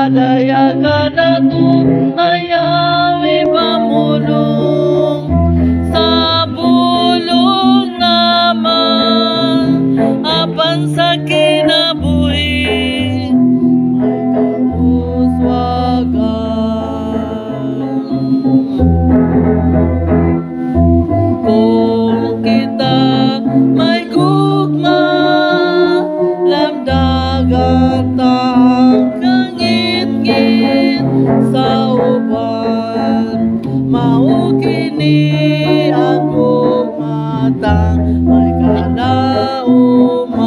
padayagan ato ayawi pamulong sa bulong naman apan sa kinabuhi kung kita may gugma lamdagan tang kangit-ngit sa uban mao kini ang gugmatang may kalauman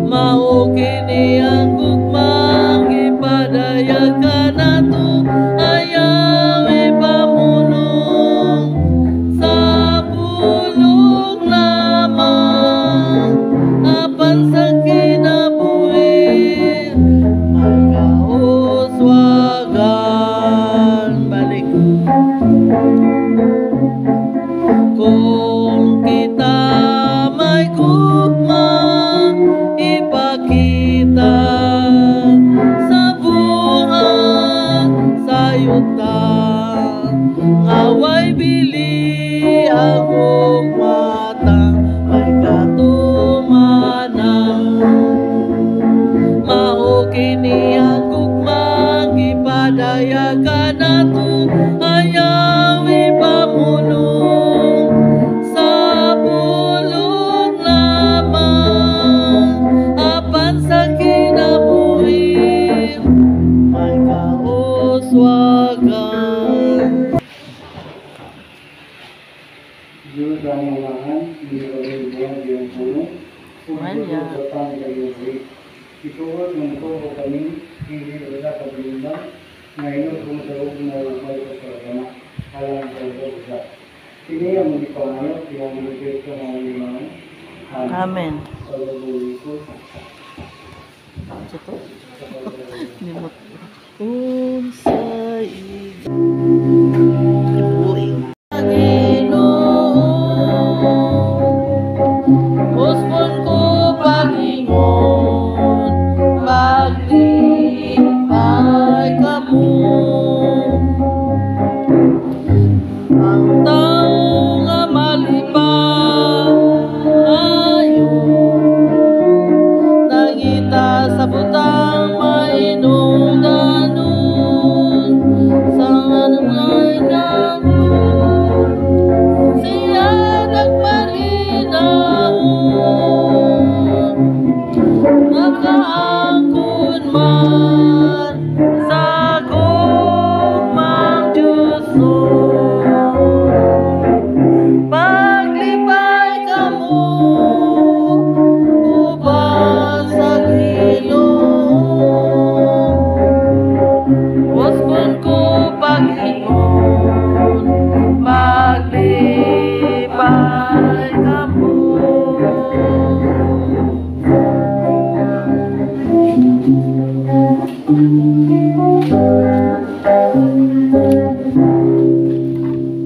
mao kini ang gugmang ipadayagan nato ayawi pamulong sa bulong lamang apan sa kinabuhi magkauswagan balik kung kita may gugma ipakita sa buhat sa yuta ngaway bili ang gugmata may katumanan mao kini ang gugmang ipadayagan nato ayawi pamulong sa bulong lamang apan sa kinabuhi may kauswagan. Diyos ang ulangan, hindi ko rin buwan yung puno, kung ito sa iyong buhay. Ituod ng ko kami, hindi wala sa bilimang, ngayon kung sa huwag na umay ko sa agama, alam sa huwag sa. Sini ang mga pangayon, yung mga sa mga limang. Amen. Pag-uwi ko. Ito? Nimot. Kung sa iyo ibuing Puspon ko Panginoon, maglipay ka mo. Ang taong nga malipayo, nangita sa butang mainong ganun, sa anumay ganun, siya nagmalinaw. Makaangkon man sa gugmang Diyoso, paglipay ka mo ubang sa Ginoo. Puspon ko Panginoon, maglipay ka mo.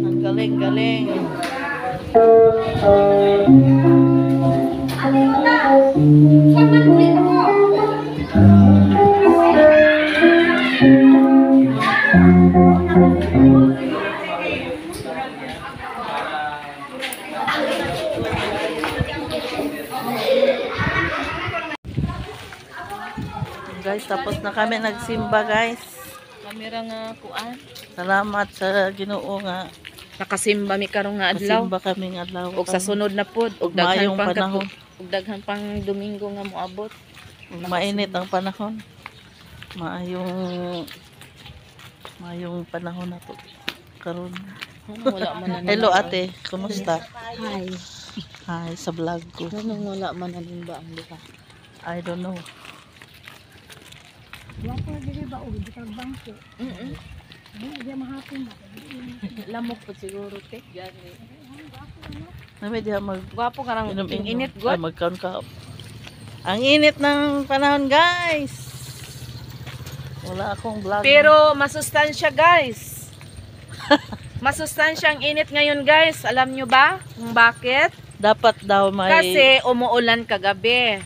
Ang galing-galing. Guys, tapos na kami nagsimba, guys. Kamera nga kuan. Salamat sa Ginoo nga Nakasimba mi karong nga adlaw. kasimba kami nga adlaw. Og sa sunod na pod, og Mayong daghan pang panahon. og daghan pang Domingo nga moabot. Mainit ang panahon. Mayong panahon na to. Karon. Wala man na. Hello ate, kumusta? Hi. Hi sa vlog ko. Wala man na ba ang duha? I don't know. Wapo dili ba og butang bangko. Di mahapon ba? Lamok po siguro te. Gani. Nami diha mag Gwapo ka nang init Ay, god. magkaon ka. Ang init ng panahon, guys. Wala akong vlog. Pero masustansya guys. Masustansya ang init ngayon guys. Alam nyo ba kung bakit? Dapat daw may Kasi umuulan kagabi.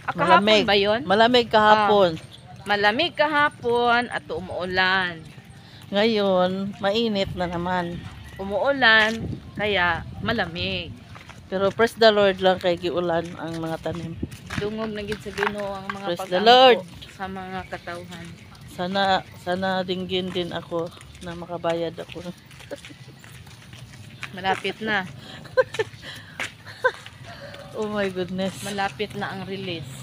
Kahapon malamig. ba yun? Malamig kahapon. Malamig kahapon at umuulan. Ngayon, mainit na naman. Umuulan, kaya malamig. Pero praise the Lord lang kay giulan ang mga tanim. Dungog na gid sa Ginoo ang mga Praise the pag-angko Lord. sa mga katawhan. Sana dinggin din ako na makabayad ako. Malapit na. Oh my goodness. Malapit na ang release.